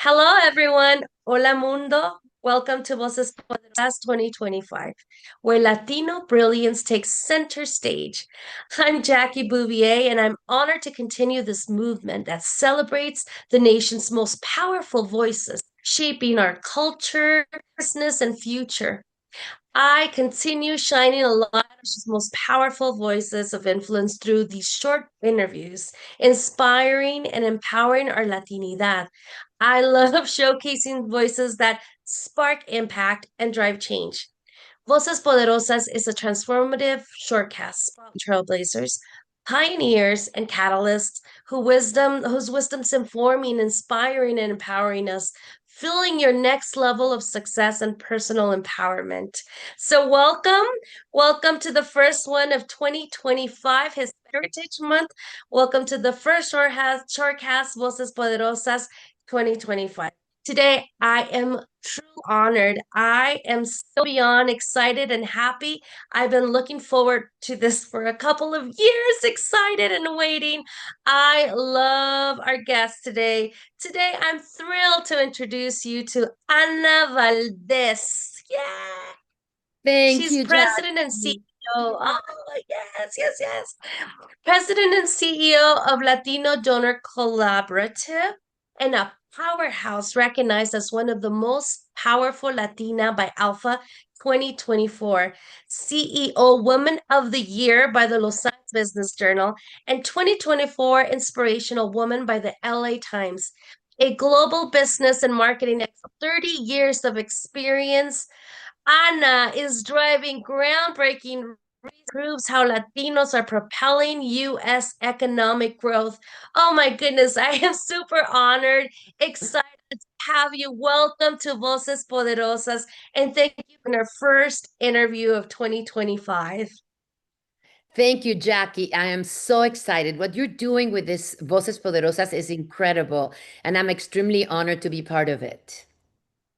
Hello, everyone. Hola, mundo. Welcome to VOCES Poderosas 2025, where Latino brilliance takes center stage. I'm Jackie Bouvier, and I'm honored to continue this movement that celebrates the nation's most powerful voices, shaping our culture, business, and future. I continue shining a light on the most powerful voices of influence through these short interviews, inspiring and empowering our Latinidad. I love showcasing voices that spark impact and drive change. Voces Poderosas is a transformative shortcast trailblazers, pioneers, and catalysts whose wisdom's informing, inspiring, and empowering us, filling your next level of success and personal empowerment. So welcome to the first one of 2025, Hispanic Heritage Month. Welcome to the first shortcast Voces Poderosas 2025. Today, I am truly honored. I am so beyond excited and happy. I've been looking forward to this for a couple of years, excited and waiting. I love our guest today. Today, I'm thrilled to introduce you to Ana Valdez. Yeah, Thank she's you, president and Jackie. CEO. Oh, yes. President and CEO of Latino Donor Collaborative and a powerhouse recognized as one of the most powerful Latina by Alpha 2024, CEO Woman of the Year by the Los Angeles Business Journal, and 2024 Inspirational Woman by the LA Times. A global business and marketing expert, 30 years of experience. Ana is driving groundbreaking proves how Latinos are propelling U.S. economic growth. Oh my goodness, I am super honored, excited to have you. Welcome to Voces Poderosas, and thank you for our first interview of 2025. Thank you, Jackie. I am so excited. What you're doing with this Voces Poderosas is incredible, and I'm extremely honored to be part of it.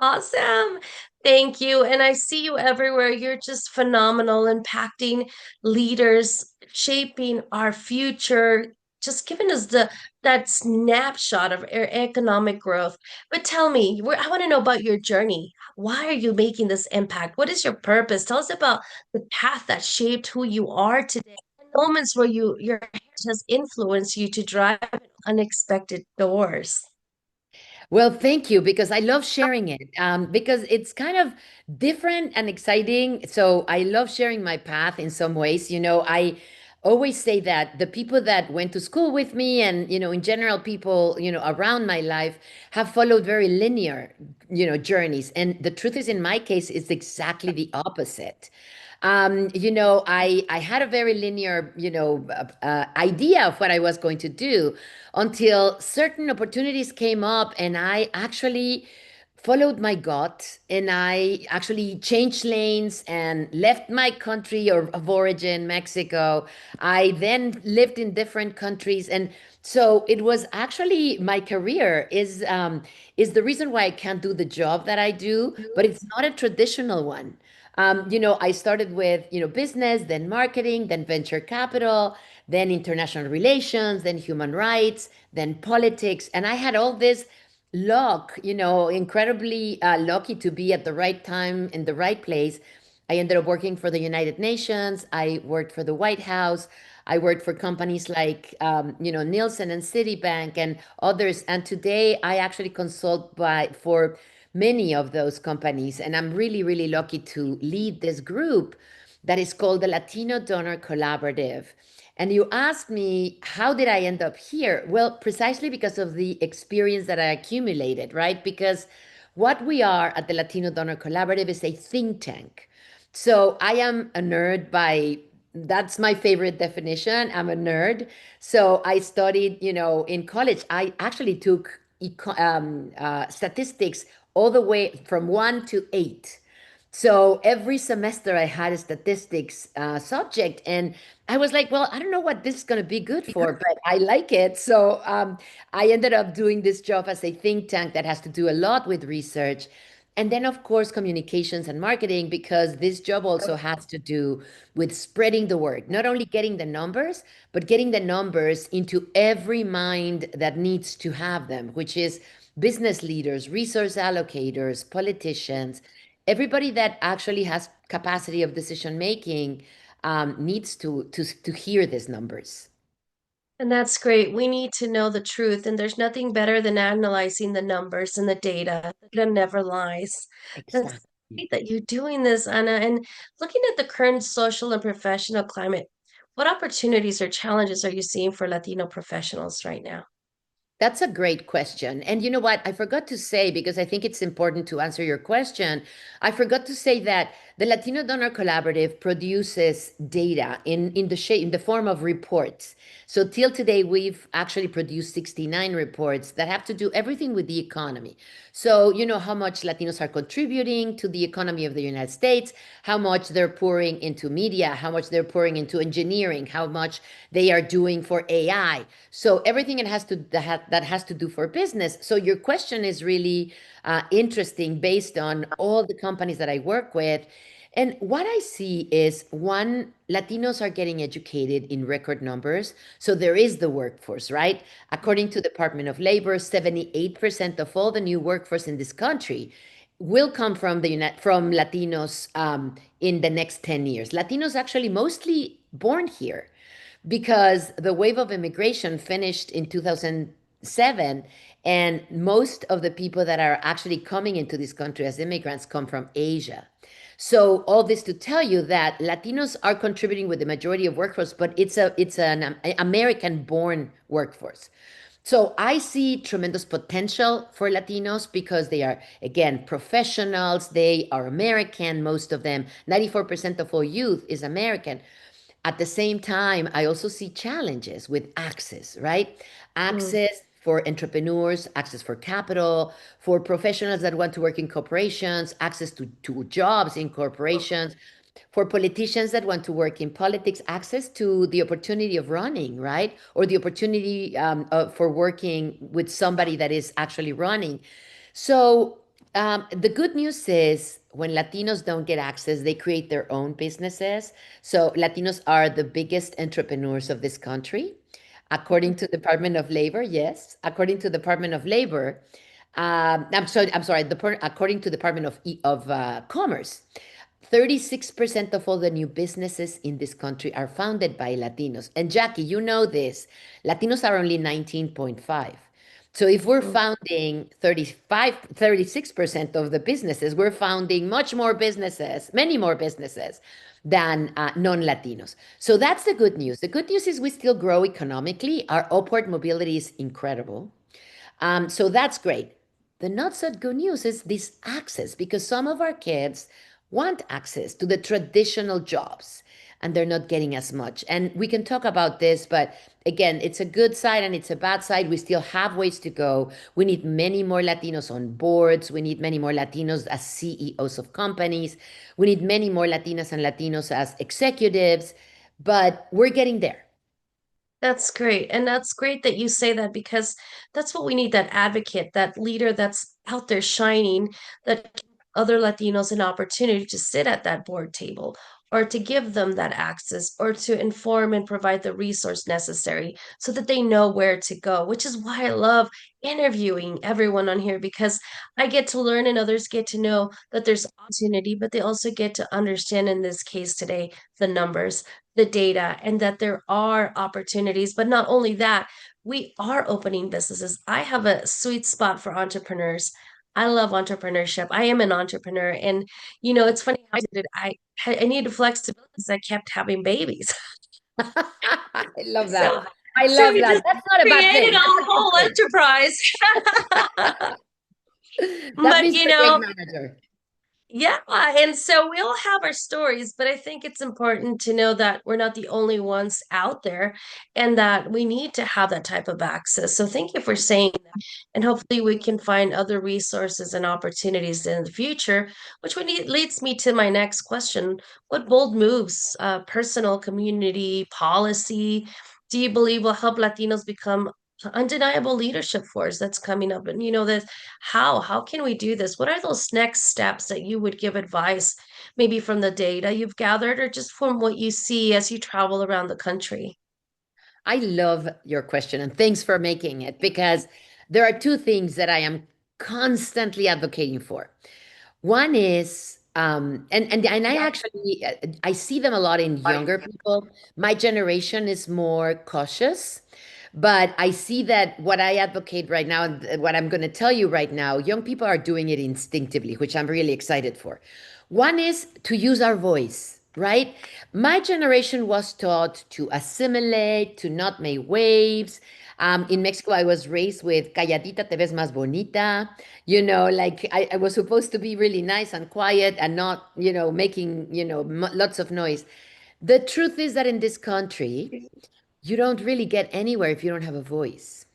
Awesome. Thank you. And I see you everywhere. You're just phenomenal, impacting leaders, shaping our future, just giving us that snapshot of our economic growth. But tell me, I want to know about your journey. Why are you making this impact? What is your purpose? Tell us about the path that shaped who you are today. Moments where your heritage has influenced you to drive unexpected doors. Well, thank you, because I love sharing it, because it's kind of different and exciting. So I love sharing my path in some ways. I always say that the people that went to school with me and, in general, people, around my life have followed very linear, journeys. And the truth is, in my case, it's exactly the opposite. I had a very linear, idea of what I was going to do until certain opportunities came up, and I actually followed my gut, and I actually changed lanes and left my country of origin, Mexico. I then lived in different countries, and so it was actually my career is the reason why I can't do the job that I do, but it's not a traditional one. I started with, business, then marketing, then venture capital, then international relations, then human rights, then politics. And I had all this luck, incredibly lucky to be at the right time in the right place. I ended up working for the United Nations. I worked for the White House. I worked for companies like, Nielsen and Citibank and others. And today I actually consult for many of those companies. And I'm really, really lucky to lead this group that is called the Latino Donor Collaborative. And you asked me, how did I end up here? Well, precisely because of the experience that I accumulated, right? Because what we are at the Latino Donor Collaborative is a think tank. So I am a nerd that's my favorite definition. I'm a nerd. So I studied, in college, I actually took statistics all the way from 1 to 8. So every semester I had a statistics subject, and I was like, well, I don't know what this is going to be good for, but I like it. So I ended up doing this job as a think tank that has to do a lot with research. And then, of course, communications and marketing, because this job also has to do with spreading the word, not only getting the numbers, but getting the numbers into every mind that needs to have them, which is business leaders, resource allocators, politicians, everybody that actually has capacity of decision making needs to hear these numbers. And that's great. We need to know the truth, and there's nothing better than analyzing the numbers and the data. The data never lies. That's Exactly. great that you're doing this, Anna. And looking at the current social and professional climate, what opportunities or challenges are you seeing for Latino professionals right now? That's a great question. And you know what? I forgot to say, because I think it's important to answer your question. I forgot to say that the Latino Donor Collaborative produces data in the form of reports. So till today, we've actually produced 69 reports that have to do everything with the economy. So you know how much Latinos are contributing to the economy of the United States, how much they're pouring into media, how much they're pouring into engineering, how much they are doing for AI. So everything that has to do for business. So your question is really interesting based on all the companies that I work with. And what I see is, one, Latinos are getting educated in record numbers. So there is the workforce, right? According to the Department of Labor, 78% of all the new workforce in this country will come from Latinos in the next 10 years. Latinos actually mostly born here, because the wave of immigration finished in 2007, and most of the people that are actually coming into this country as immigrants come from Asia. So all this to tell you that Latinos are contributing with the majority of workforce, but it's an American born workforce. So I see tremendous potential for Latinos, because they are, again, professionals. They are American, most of them. 94% of all youth is American. At the same time, I also see challenges with access, right? Mm. Access for entrepreneurs, access for capital, for professionals that want to work in corporations, access to jobs in corporations, for politicians that want to work in politics, access to the opportunity of running, right? Or the opportunity for working with somebody that is actually running. So the good news is, when Latinos don't get access, they create their own businesses. So Latinos are the biggest entrepreneurs of this country, according to Department of Labor. Yes, according to Department of Labor. I'm sorry. According to Department of Commerce, 36% of all the new businesses in this country are founded by Latinos. And Jackie, you know this. Latinos are only 19.5. So if we're Mm. founding 36% of the businesses, we're founding much more businesses, many more businesses than non-Latinos. So that's the good news. The good news is we still grow economically. Our upward mobility is incredible. So that's great. The not so good news is this access, because some of our kids want access to the traditional jobs and they're not getting as much. And we can talk about this, but again, it's a good side and it's a bad side. We still have ways to go. We need many more Latinos on boards. We need many more Latinos as CEOs of companies. We need many more Latinas and Latinos as executives, but we're getting there. That's great. And that's great that you say that, because that's what we need, that advocate, that leader that's out there shining, that gives other Latinos an opportunity to sit at that board table, or to give them that access, or to inform and provide the resource necessary so that they know where to go, which is why I love interviewing everyone on here, because I get to learn and others get to know that there's opportunity, but they also get to understand, in this case today, the numbers, the data, and that there are opportunities. But not only that, we are opening businesses. I have a sweet spot for entrepreneurs. I love entrepreneurship. I am an entrepreneur. And, it's funny how I did it. I needed flexibility because I kept having babies. I love that. So, I so love we that. just That's not a bad created thing. a That's a good whole thing. enterprise. That But, means you're a great manager. yeah, and so we all have our stories, but I think it's important to know that we're not the only ones out there, and that we need to have that type of access. So thank you for saying that. And hopefully we can find other resources and opportunities in the future, which leads me to my next question. What bold moves, personal, community, policy, do you believe will help Latinos become undeniable leadership force that's coming up. And you know that how can we do this? What are those next steps that you would give advice, maybe from the data you've gathered or just from what you see as you travel around the country? I love your question and thanks for making it because there are two things that I am constantly advocating for. One is, and I actually I see them a lot in younger people. My generation is more cautious, but I see that what I advocate right now and what I'm going to tell you right now, young people are doing it instinctively, which I'm really excited for. One is to use our voice, right? My generation was taught to assimilate, to not make waves. In Mexico, I was raised with calladita te ves más bonita. Like I was supposed to be really nice and quiet and not, making, lots of noise. The truth is that in this country, you don't really get anywhere if you don't have a voice.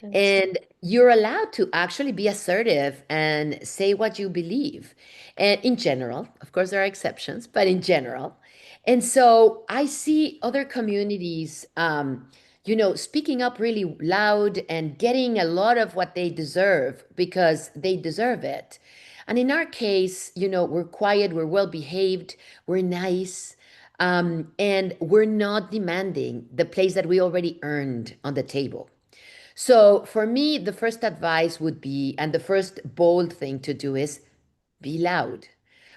Yes. And you're allowed to actually be assertive and say what you believe. And in general, of course, there are exceptions, but in general. And so I see other communities, speaking up really loud and getting a lot of what they deserve because they deserve it. And in our case, we're quiet, we're well behaved, we're nice, and we're not demanding the place that we already earned on the table. So for me, the first advice would be, and the first bold thing to do is be loud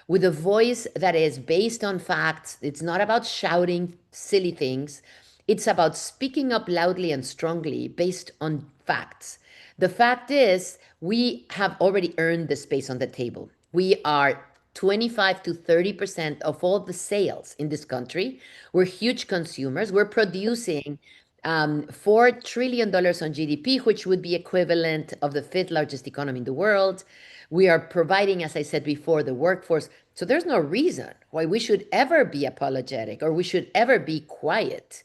with a voice that is based on facts. It's not about shouting silly things. It's about speaking up loudly and strongly based on facts. The fact is, we have already earned the space on the table. We are 25 to 30% of all the sales in this country. We're huge consumers. We're producing $4 trillion on GDP, which would be equivalent of the fifth largest economy in the world. We are providing, as I said before, the workforce. So there's no reason why we should ever be apologetic or we should ever be quiet.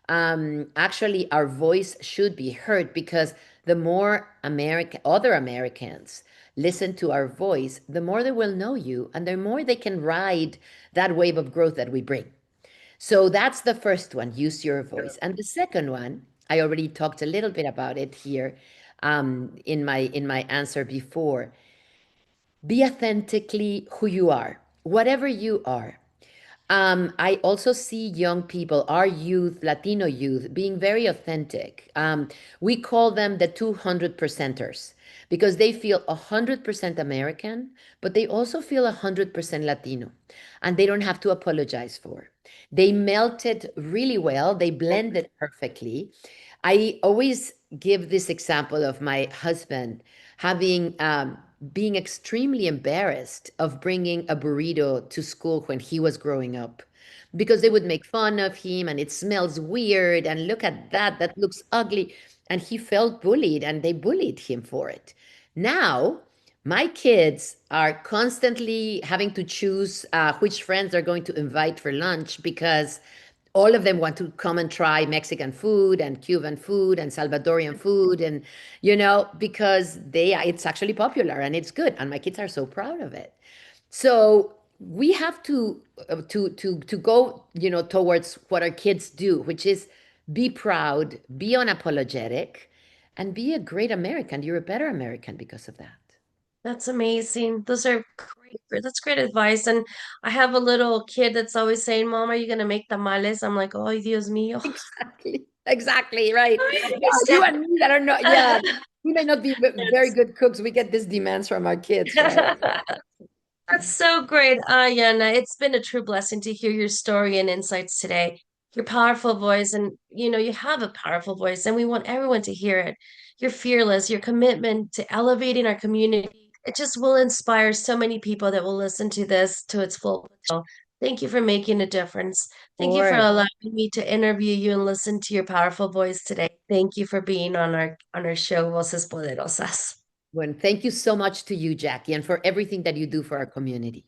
Actually, our voice should be heard because the more other Americans listen to our voice, the more they will know you and the more they can ride that wave of growth that we bring. So that's the first one, use your voice. And the second one, I already talked a little bit about it here in my answer before. Be authentically who you are, whatever you are. I also see young people, our youth, Latino youth, being very authentic. We call them the 200 percenters because they feel 100% American, but they also feel 100% Latino, and they don't have to apologize for. They melt it really well, they blend it perfectly. I always give this example of my husband having being extremely embarrassed of bringing a burrito to school when he was growing up because they would make fun of him and it smells weird and look at that, that looks ugly. And he felt bullied and they bullied him for it. Now, my kids are constantly having to choose which friends they're going to invite for lunch because all of them want to come and try Mexican food and Cuban food and Salvadorian food and because it's actually popular and it's good and my kids are so proud of it. So we have to go towards what our kids do, which is be proud, be unapologetic, and be a great American. You're a better American because of that. That's amazing. Those are great. That's great advice. And I have a little kid that's always saying, Mom, are you going to make tamales? I'm like, oh, Dios mío. Exactly. Exactly, right. Yeah, you Step. and me that are not, yeah, we may not be very good cooks. We get these demands from our kids, right? That's so great, Yana. It's been a true blessing to hear your story and insights today. Your powerful voice, and you have a powerful voice, and we want everyone to hear it. You're fearless, your commitment to elevating our community. It just will inspire so many people that will listen to this to its full potential. Thank you for making a difference. Thank you for Or allowing me to interview you and listen to your powerful voice today. Thank you for being on our show, Voces Poderosas. when thank you so much to you, Jackie, and for everything that you do for our community.